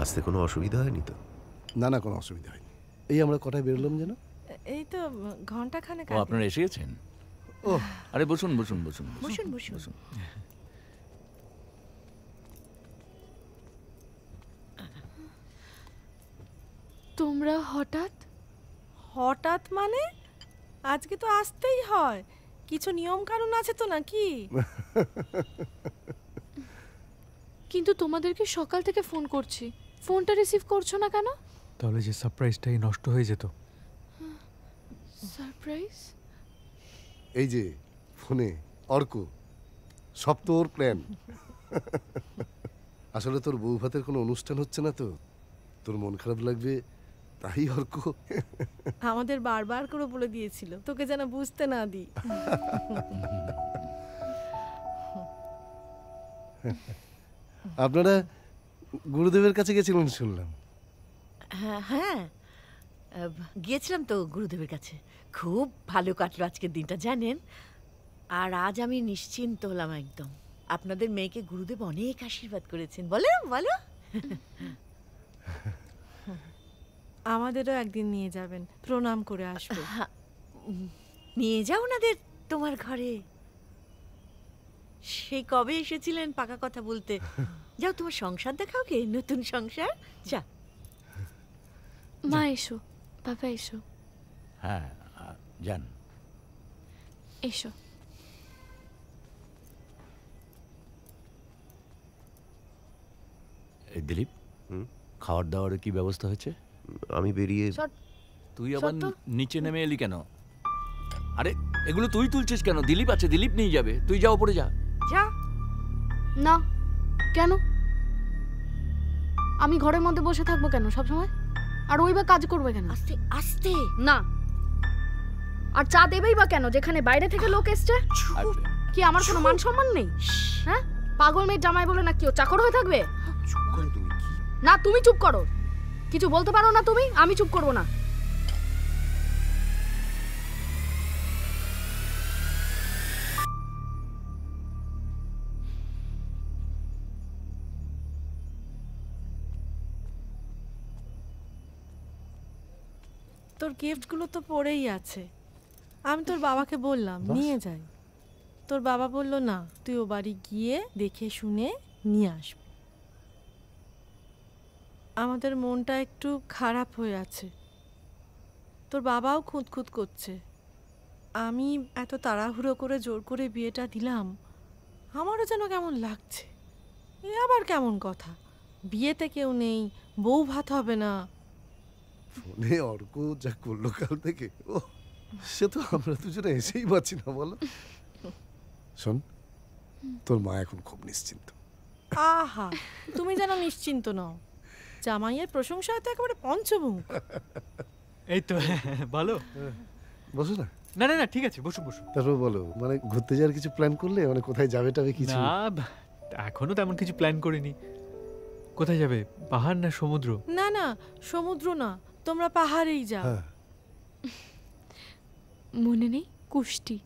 আসতে কোনো অসুবিধা হয়নি তো? না না, কোনো অসুবিধা হয়নি। এই আমরা কটায় বেরোলাম যেন? এই তো ঘন্টাখানেক ও, আপনারা এসে গেছেন? ও আরে বসুন বসুন বসুন বসুন বসুন। তোমরা হঠাৎ? হঠাৎ মানে? আজকে তো আসতেই হয়, কিছু নিয়ম কানুন আছে তো নাকি? কিন্তু তোমাদেরকে সকাল থেকে ফোন করছি, ফোনটা রিসিভ করছো না কেন? তাহলে যে সারপ্রাইজটাই নষ্ট হয়ে যেত। সারপ্রাইজ? এই যে ফোনে অর্ক, সব তোর প্ল্যান। আসলে তোর বউ ভাতের কোনো অনুষ্ঠান হচ্ছে না তো, তোর মন খারাপ লাগবে তাই অর্ক। আমাদের বারবার করে বলে দিয়েছিল তোকে যেন বুঝতে না দিই। আপনারা গুরুদেবের কাছে গেছিলেন শুনলাম। হ্যাঁ, গিয়েছিলাম তো গুরুদেবের কাছে। খুব ভালো কাটলো আজকের দিনটা জানেন। আর আজ আমি নিশ্চিন্ত হলাম একদম। আপনাদের মেয়েকে গুরুদেব অনেক আশীর্বাদ করেছেন। বলো বলো। আমাদেরও একদিন নিয়ে যাবেন, প্রণাম করে আসবো। নিয়ে যাও ওনাদের তোমার ঘরে। সেই কবে এসেছিলেন পাকা কথা বলতে। যাও তোমার সংসার দেখাও গে, নতুন সংসার। যা মা এসো, বাবা এসো। হ্যাঁ যান। এসো। এই দিলীপ, খাওয়ার দাওয়ারের কি ব্যবস্থা হয়েছে? আমি বেরিয়ে। তুই আবার নিচে নেমে এলি কেন? আরে এগুলো তুই তুলছিস কেন? দিলীপ আছে, দিলীপ নিয়ে যাবে। তুই যা উপরে যা। যা না কেন? আমি ঘরের মধ্যে বসে থাকবো কেন সব সময়? আর ওই বা কাজ করবে কেন? আস্তে আস্তে না। আর চা দেবেই বা কেন যেখানে বাইরে থেকে লোক এসছে? কি আমার কোনো মান সম্মান নেই? হ্যাঁ, পাগল মেয়ের জামাই বলে না কি ও চাকর হয়ে থাকবে? না তুমি চুপ করো। কিছু বলতে পারো না তুমি? আমি চুপ করবো না। তোর গিফটগুলো তো পড়েই আছে, আমি তোর বাবাকে বললাম নিয়ে যাই। তোর বাবা বলল না, তুই ও বাড়ি গিয়ে দেখে শুনে নিয়ে আসবি। আমাদের মনটা একটু খারাপ হয়ে আছে, তোর বাবাও খুঁতখুত করছে। আমি এত তাড়াহুড়ো করে জোর করে বিয়েটা দিলাম, আমারও যেন কেমন লাগছে। এ আবার কেমন কথা, বিয়েতে কেউ নেই, বউ ভাত হবে না। ফোনে অর্ক যা করলো কাল থেকে, ও সে তো আমরা দুজনে এসেই পাচ্ছি না বলো। শোন, তোর মা এখন খুব নিশ্চিন্ত। আহা, তুমি যেন নিশ্চিন্ত নও, জামাইয়ের প্রশংসায় তো একেবারে পঞ্চমুখ। এই তো ভালো। বসো না। না না না ঠিক আছে, বসুন বসুন। তারপর বলো, মানে ঘুরতে যাওয়ার কিছু প্ল্যান করলে? মানে কোথায় যাবে টাবে কিছু? না এখনো তেমন কিছু প্ল্যান করিনি। কোথায় যাবে, পাহাড় না সমুদ্র? না না, সমুদ্র না, তোমরা পাহাড়েই যাও। মনে নেই কুষ্টি?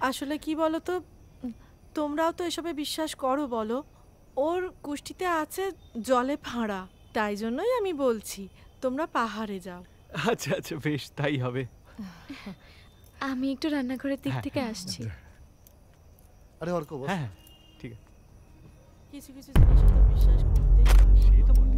আসলে কি বলো তো, তোমরাও তো এসবে বিশ্বাস করো বলো? ওর কুষ্টিতে আছে জলে ফাঁড়া, তাই জন্যই আমি বলছি তোমরা পাহাড়ে যাও। আচ্ছা আচ্ছা বেশ, তাই হবে। আমি একটু রান্নাঘরের দিক থেকে আসছি। আরে অর্ক বস। হ্যাঁ ঠিক আছে। কিছু কিছু জিনিস তো বিশ্বাস করতেই পারো। সেই তো বটে।